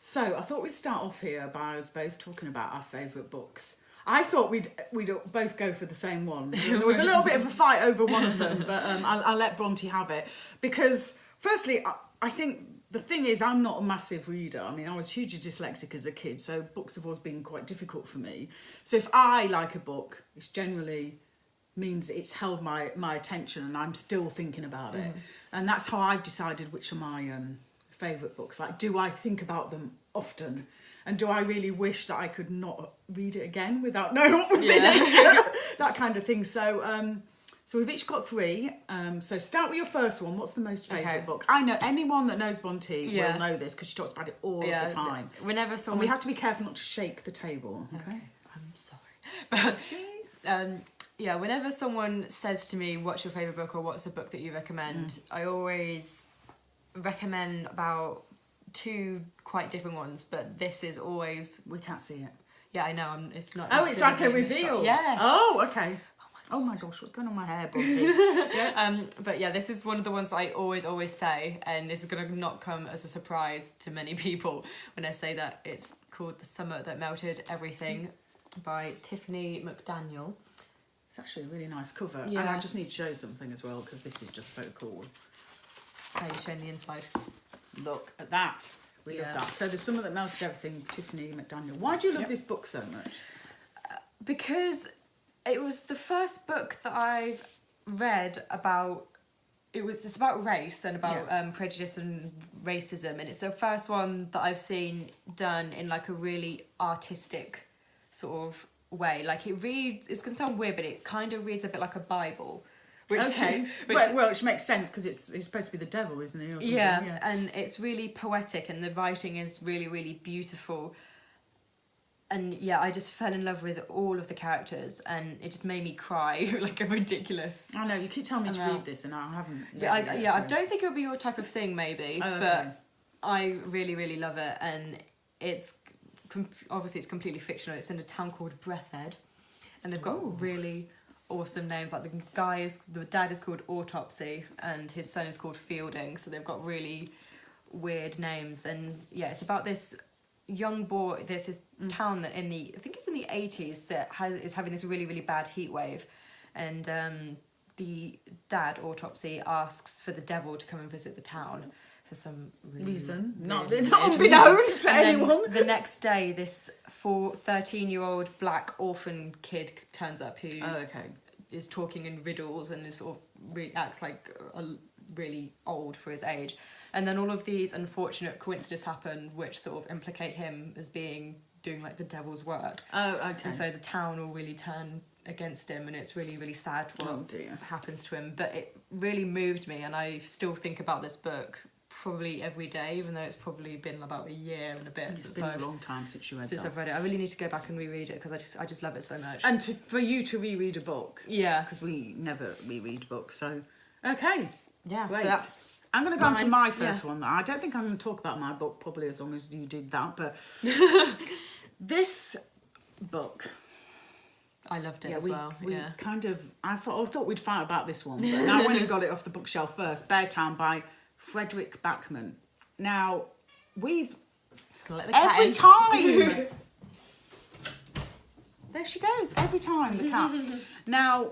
So I thought we'd start off here by us both talking about our favourite books. I thought we'd both go for the same one. There was a little bit of a fight over one of them, but I'll let Bronte have it. Because, firstly, I think the thing is, I'm not a massive reader. I mean, I was hugely dyslexic as a kid, so books have always been quite difficult for me. So if I like a book, it generally means it's held my attention and I'm still thinking about it. And that's how I've decided which are my favourite books. Like, do I think about them often? And do I really wish that I could not read it again without knowing what was in it? That kind of thing. So so we've each got 3. So start with your first one. What's the most favourite book? I know anyone that knows Bronte will know this because she talks about it all the time. Whenever someone... And we have to be careful not to shake the table. Okay. I'm sorry. But whenever someone says to me, what's your favourite book or what's a book that you recommend, I always recommend about 2 quite different ones, but this is always... We can't see it. Yeah, I know. It's not... Oh, it's like a reveal. Yes. Oh, okay. Oh my gosh, what's going on with my hair, Bronte? But yeah, this is one of the ones I always say, and this is going to not come as a surprise to many people when I say that it's called The Summer That Melted Everything by Tiffany McDaniel. It's actually a really nice cover. Yeah. And I just need to show you something as well, because this is just so cool. Are you showing the inside? Look at that. We love that. So The Summer That Melted Everything, Tiffany McDaniel. Why do you love this book so much? Because it was the first book that I've read about... It's about race and about prejudice and racism, and it's the first one that I've seen done in like a really artistic sort of way. Like it reads... It's going to sound weird, but it kind of reads a bit like a Bible. Which Which makes sense because it's supposed to be the devil, isn't he? Or something? Yeah, and it's really poetic and the writing is really, really beautiful. And yeah, I just fell in love with all of the characters and it just made me cry like a ridiculous... I know, you keep telling me to read this and I haven't... I don't think it'll be your type of thing maybe, but I really, really love it. And it's... Obviously it's completely fictional. It's in a town called Breathed and they've got really... awesome names. Like the dad is called Autopsy and his son is called Fielding, so they've got really weird names. And yeah, it's about this young boy. There's this town that I think it's in the 80s that is having this really, really bad heat wave, and the dad Autopsy asks for the devil to come and visit the town for some reason, not unbeknown to anyone. The next day, this 13-year-old black orphan kid turns up who is talking in riddles and is sort of acts like really old for his age. And then all of these unfortunate coincidences happen, which sort of implicate him as doing like the devil's work. Oh, okay. And so the town will really turn against him, and it's really, really sad what happens to him. But it really moved me, and I still think about this book probably every day, even though it's probably been about a year and a bit. It's been a long time since you read since I've read it. I really need to go back and reread it because I just love it so much. And for you to reread a book, because we never reread books. So great. So I'm going to go on to my first one. I don't think I'm going to talk about my book probably as long as you did that, but this book, I loved it as well. I thought we'd fight about this one, but now I went and got it off the bookshelf first. Beartown by Frederick Backman. Now, every time there she goes, every time, the cat. Now,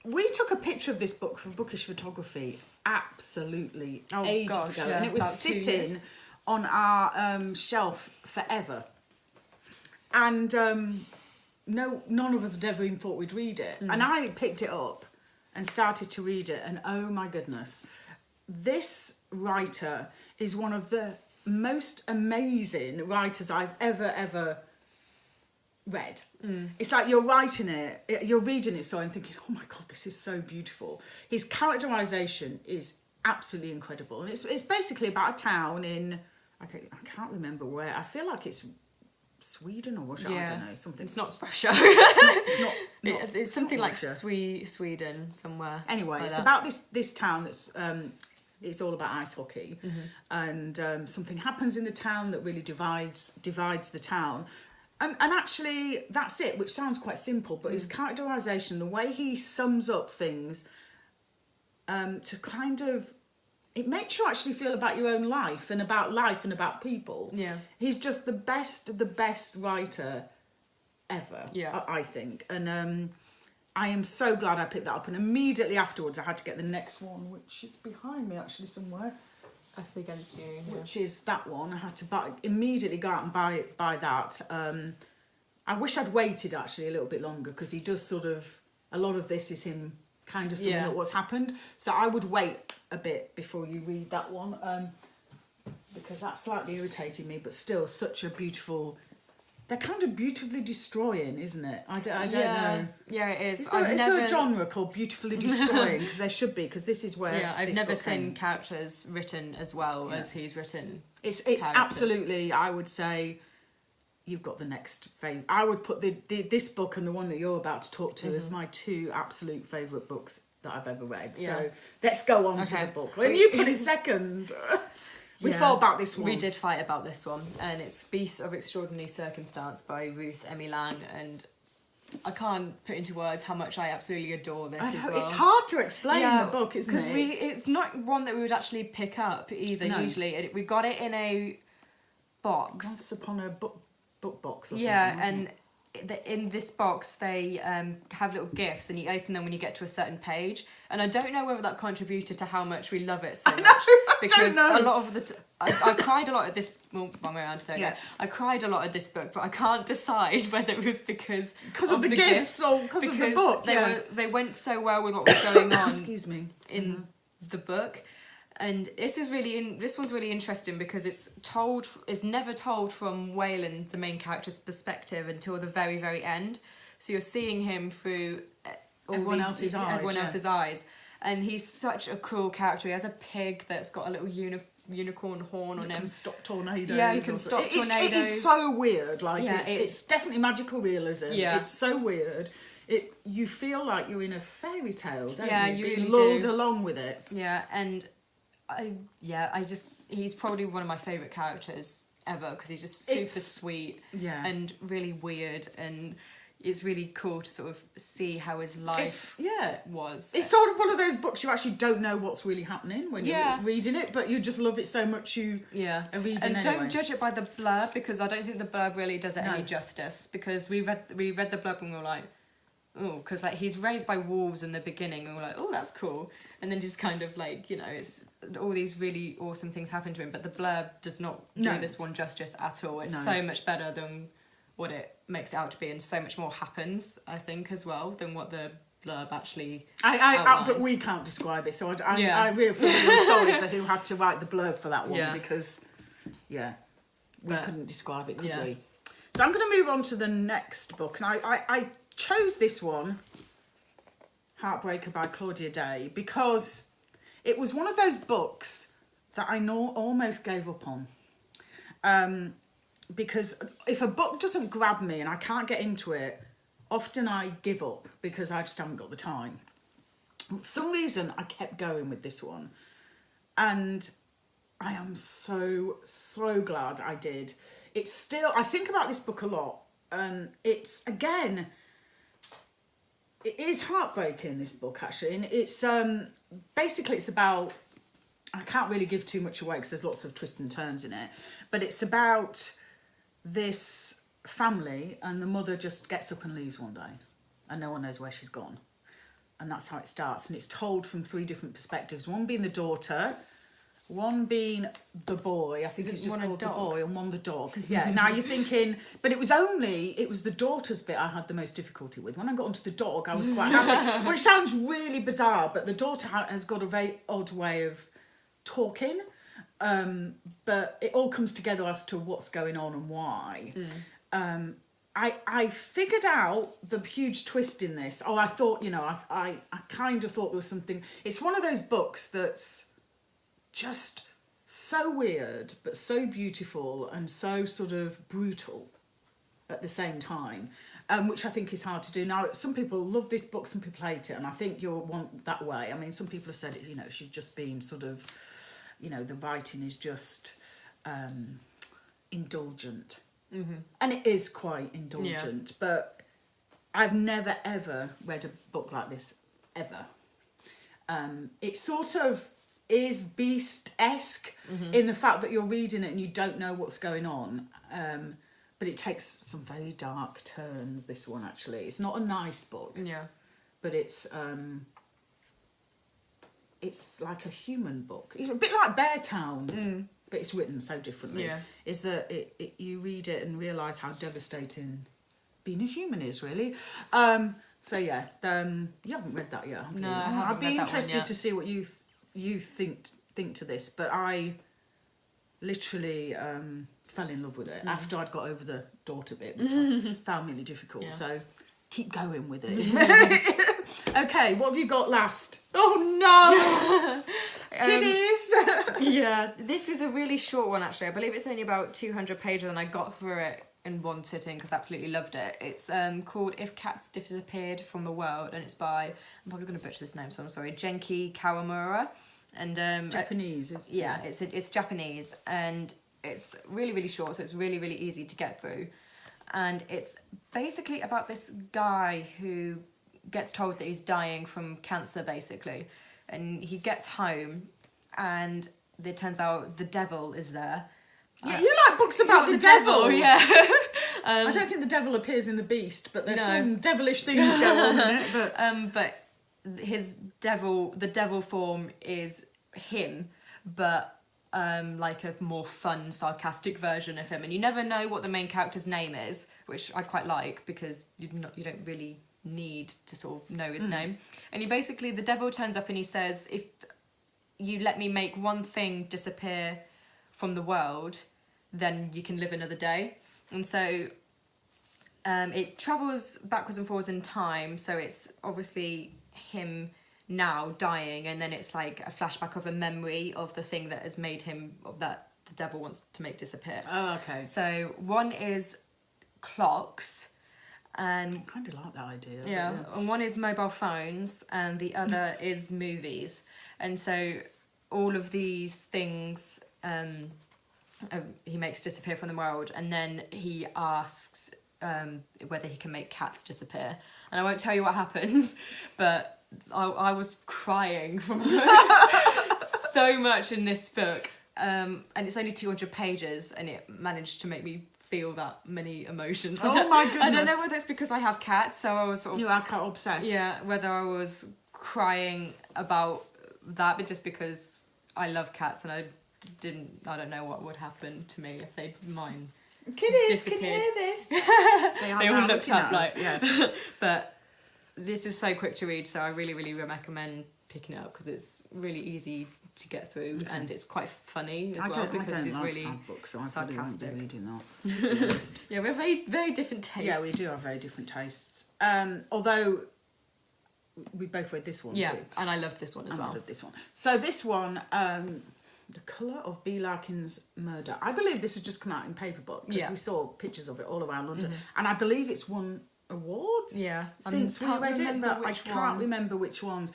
we took a picture of this book for Bookish photography ages ago, and it was sitting on our shelf forever. And none of us had ever even thought we'd read it. And I picked it up and started to read it, and oh my goodness, this writer is one of the most amazing writers I've ever read. It's like you're reading it, so I'm thinking, oh my god, this is so beautiful. His characterisation is absolutely incredible, and it's basically about a town in I can't remember where. I feel like it's Sweden or Russia. I don't know, something. It's not Russia. It's something like Sweden somewhere. Anyway, it's about this town that's it's all about ice hockey, and something happens in the town that really divides the town. And actually, that's it, which sounds quite simple, but his characterisation, the way he sums up things to kind of it makes you actually feel about your own life and about people. Yeah. He's just the best writer ever, I think. And I am so glad I picked that up. And immediately afterwards, I had to get the next one, which is behind me actually somewhere. Us Against You. Yeah. Which is that one. I had to immediately go out and buy that. I wish I'd waited actually a little bit longer, because he does sort of, a lot of this is him kind of summing up what's happened. So I would wait a bit before you read that one, because that slightly irritated me, but still such a beautiful, they're kind of beautifully destroying, isn't it? I don't know. Yeah, it is. Is there a genre called beautifully destroying? Because there should be, because this is where. Yeah, I've never seen characters written as well as he's written. It's absolutely, I would say, you've got the next favourite. I would put this book and the one that you're about to talk to as my two absolute favourite books that I've ever read. Yeah. So let's go on to the book. And you put it second. We fought about this one. We did fight about this one, and it's Beasts of Extraordinary Circumstance by Ruth Emmy Lang, and I can't put into words how much I absolutely adore this as well. It's hard to explain the book, isn't it? Because it's not one that we would actually pick up either, usually. We got it in a box. Once upon a book box or something. Yeah, and in this box they have little gifts, and you open them when you get to a certain page. And I don't know whether that contributed to how much we love it so much. Because a lot of the I cried a lot at this. Well, wrong way around. I cried a lot at this book, but I can't decide whether it was because of the gifts or because of the book. They went so well with what was going on. Excuse me. In the book. And this one's really interesting because it's never told from Waylon, the main character's perspective, until the very, very end. So you're seeing him through everyone else's eyes. And he's such a cool character. He has a pig that's got a little unicorn horn on him. Can stop tornadoes. Yeah, he can stop tornadoes. It is so weird. Like it's definitely magical realism. Yeah. It's so weird. You feel like you're in a fairy tale, don't you? You being really lulled do. along with it. Yeah, and he's probably one of my favourite characters ever, because he's just super sweet and really weird, and it's really cool to sort of see how his life was. It's sort of one of those books you actually don't know what's really happening when you're reading it, but you just love it so much are reading and anyway. Don't judge it by the blurb, because I don't think the blurb really does it any justice, because we read the blurb and we were like, oh, because like he's raised by wolves in the beginning, and we're like, oh, that's cool, and then just kind of like, it's all these really awesome things happen to him, but the blurb does not do this one justice at all. It's so much better than what it makes it out to be, and so much more happens, I think, as well, than what the blurb actually outlines. But we can't describe it, so I really feel really sorry for who had to write the blurb for that one, because we couldn't describe it, could we? So I'm going to move on to the next book, and I chose this one, Heartbreaker by Claudia Day, because it was one of those books that I almost gave up on. Because if a book doesn't grab me and I can't get into it, often I give up because I just haven't got the time. For some reason, I kept going with this one. And I am so, so glad I did. It's still, I think about this book a lot. It's, again, it is heartbreaking, this book, actually. And it's, basically it's about, I can't really give too much away because there's lots of twists and turns in it. But it's about this family, and the mother just gets up and leaves one day and no one knows where she's gone, and that's how it starts. And it's told from three different perspectives, one being the daughter, one being the boy, I think it's just called the boy, and one the dog. Now you're thinking, but it was the daughter's bit I had the most difficulty with. When I got onto the dog, I was quite happy, which sounds really bizarre, but the daughter has got a very odd way of talking. But it all comes together as to what's going on and why. I figured out the huge twist in this. I thought, I kind of thought there was something. It's one of those books that's just so weird, but so beautiful and so sort of brutal at the same time, which I think is hard to do. Now, some people love this book, some people hate it, and I think you'll want that way. I mean, some people have said, she's just been sort of, the writing is just indulgent. And it is quite indulgent, but I've never, ever read a book like this, ever. is Beast-esque in the fact that you're reading it and you don't know what's going on. But it takes some very dark turns, this one, actually. It's not a nice book. Yeah. But it's like a human book. It's a bit like Beartown, but it's written so differently. Yeah. Is that you read it and realise how devastating being a human is, really. So yeah, you haven't read that yet, have you? No, I haven't I'd be read that one interested yet. to see what you think to this, but I literally fell in love with it after I'd got over the daughter bit, which I found really difficult. Yeah. So keep going with it. Okay, what have you got last? Oh no, kiddies. Yeah, this is a really short one actually. I believe it's only about 200 pages, and I got through it in one sitting because I absolutely loved it. It's called If Cats Disappeared from the World, and it's by, I'm probably going to butcher this name, so I'm sorry, Genki Kawamura. And Japanese. It's Japanese, and it's really, really short, so it's really, really easy to get through. And it's basically about this guy who gets told that he's dying from cancer, basically. And he gets home, and it turns out the devil is there. You like books about the devil? Yeah. I don't think the devil appears in The Beast, but there's some devilish things go on in it. But the devil form is him, but like a more fun, sarcastic version of him, and you never know what the main character's name is, which I quite like because you don't really need to sort of know his name. And the devil turns up and he says, if you let me make one thing disappear from the world, then you can live another day. And so it travels backwards and forwards in time, so it's obviously him now dying, and then it's like a flashback of a memory of the thing that has made him, that the devil wants to make disappear. Oh, okay. So one is clocks, and I kind of like that idea. yeah, and one is mobile phones, and the other is movies. And so all of these things he makes disappear from the world, and then he asks whether he can make cats disappear. And I won't tell you what happens, but I was crying from so much in this book, and it's only 200 pages, and it managed to make me feel that many emotions. Oh my goodness! I don't know whether it's because I have cats, so I was sort of, you are cat obsessed. Yeah, whether I was crying about that, but just because I love cats, and I don't know what would happen to me if mine Kiddies, can you disappeared. hear this? They all looked up like, yeah. But this is so quick to read, so I really, really recommend picking it up because it's really easy to get through, and it's quite funny as well because it's like really sad books, so I sarcastic. probably won't be reading that. To be honest. Yeah, we have very, very different tastes. Yeah, we do have very different tastes. Although we both read this one Yeah, too. and I loved this one as I well. loved this one. So this one, The Colour of B. Larkin's Murder. I believe this has just come out in paperback because we saw pictures of it all around London, and I believe it's won awards. Yeah, since we read it, but I can't remember which ones.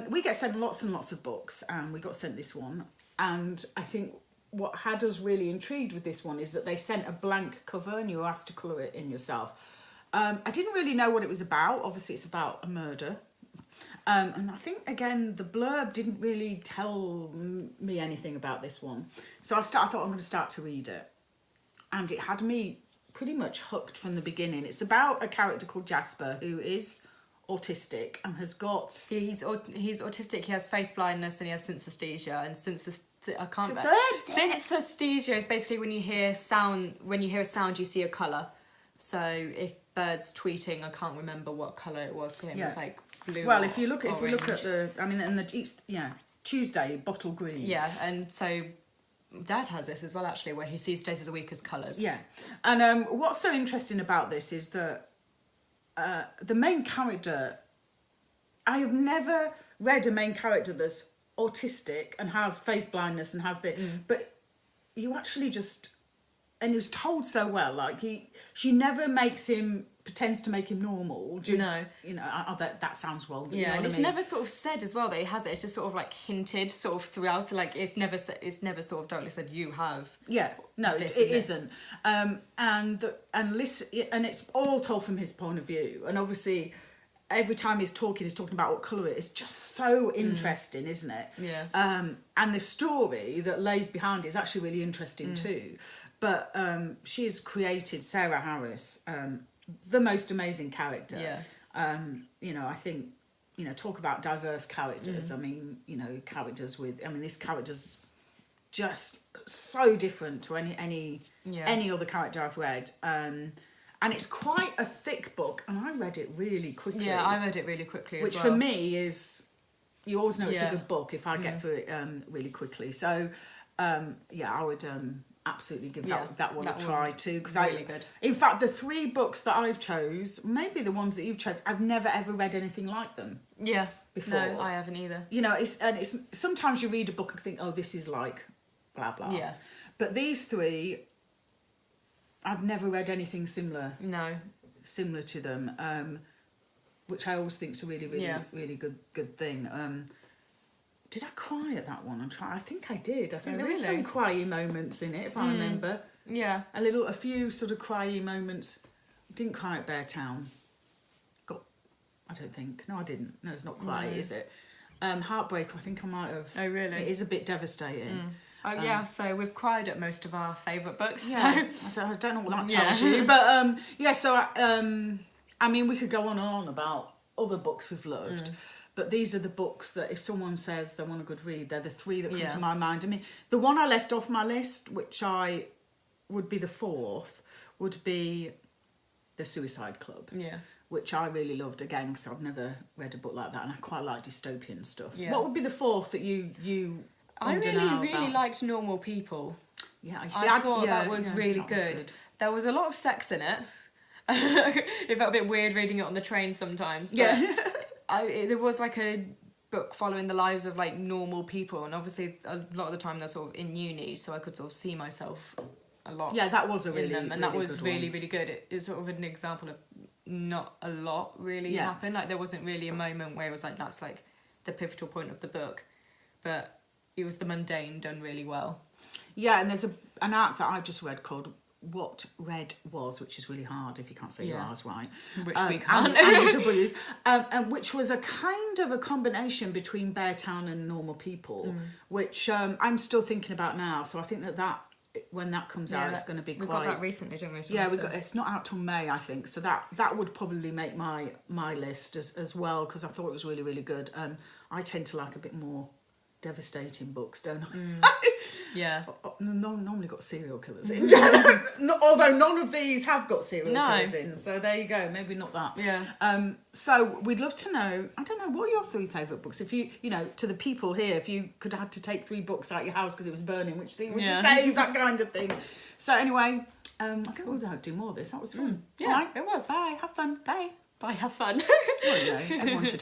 We get sent lots and lots of books, and we got sent this one. And I think what had us really intrigued with this one is that they sent a blank cover, and you were asked to colour it in yourself. I didn't really know what it was about. Obviously, it's about a murder. And I think, again, the blurb didn't really tell me anything about this one. So I thought I'm going to start to read it. And it had me pretty much hooked from the beginning. It's about a character called Jasper who is autistic and has got... He's autistic, he has face blindness, and he has synesthesia. And synesthesia is basically when you hear a sound, you see a colour. So if Bird's tweeting, I can't remember what colour it was for him. It was like blue. Well, if you look at the, I mean, and Tuesday, bottle green. Yeah, and so Dad has this as well, actually, where he sees days of the week as colours. Yeah, and what's so interesting about this is that the main character, I have never read a main character that's autistic and has face blindness and has but you actually just, and it was told so well, like she never pretends to make him normal. That sounds wrong. Yeah, and it's never sort of said as well that he has it. It's just sort of like hinted sort of throughout. Like it's never sort of directly said you have. Yeah, no, it isn't. And it's all told from his point of view. And obviously, every time he's talking about what colour it is. Just so interesting, isn't it? Yeah. And the story that lays behind it is actually really interesting too. But she's created, Sarah Harris, the most amazing character. Yeah. You know, I think, you know, talk about diverse characters. I mean, you know, characters with, I mean, this character's just so different to any other character I've read. And it's quite a thick book, and I read it really quickly. Yeah, I read it really quickly as well. Which for me is, you always know it's a good book if I get through it really quickly. So, yeah, I would absolutely give that one a try too. Because really good. In fact, the 3 books that I've chose, maybe the ones that you've chose, I've never ever read anything like them. Yeah. Before. No, I haven't either. You know, it's sometimes you read a book and think, oh, this is like blah blah. Yeah. But these 3, I've never read anything similar. No. Similar to them, which I always think is a really good thing. Did I cry at that one? I think I did. I think there were some cryy moments in it, if I remember. Yeah. A few sort of cryy moments. Didn't cry at Beartown. I don't think. No, I didn't. No, it's not cryy, is it? Heartbreak, I think I might have. Oh, really? It is a bit devastating. Oh, yeah, so we've cried at most of our favourite books. Yeah, so. I don't know what that tells you. But, yeah, so, I mean, we could go on and on about other books we've loved. But these are the books that if someone says they want a good read, they're the 3 that come to my mind. I mean, the one I left off my list, which would be the 4th, would be The Suicide Club. Yeah. Which I really loved, again, because I've never read a book like that, and I quite like dystopian stuff. Yeah. What would be the 4th that you I really liked Normal People. Yeah, I thought that was really good. There was a lot of sex in it. It felt a bit weird reading it on the train sometimes. But there was like a book following the lives of like normal people, and obviously a lot of the time they're sort of in uni, so I could sort of see myself a lot. Yeah, that was a really, in them, and really that was good really, one. really good. It was sort of an example of not a lot really happened. Like there wasn't really a moment where it was like that's like the pivotal point of the book, but it was the mundane done really well. Yeah, and there's an arc that I've just read called What Red Was, which is really hard if you can't say your R's right. Which we can't. And the W's, and which was a kind of a combination between Beartown and Normal People, which I'm still thinking about now. So I think that when that comes out, it's going to be quite... We got that recently, didn't we? So it's not out till May, I think. So that would probably make my list as well, because I thought it was really, really good. I tend to like a bit more devastating books, don't I? Yeah. Normally got serial killers in. Although none of these have got serial killers in. So there you go. Maybe not that. Yeah. So we'd love to know, I don't know, what are your 3 favourite books? If you know, to the people here, if you could have had to take 3 books out your house because it was burning, which 3 would you say? That kind of thing. So anyway, I think we'll do more of this. That was fun. Yeah, it was. Bye. Have fun. Bye. Bye. Have fun. Well, everyone should have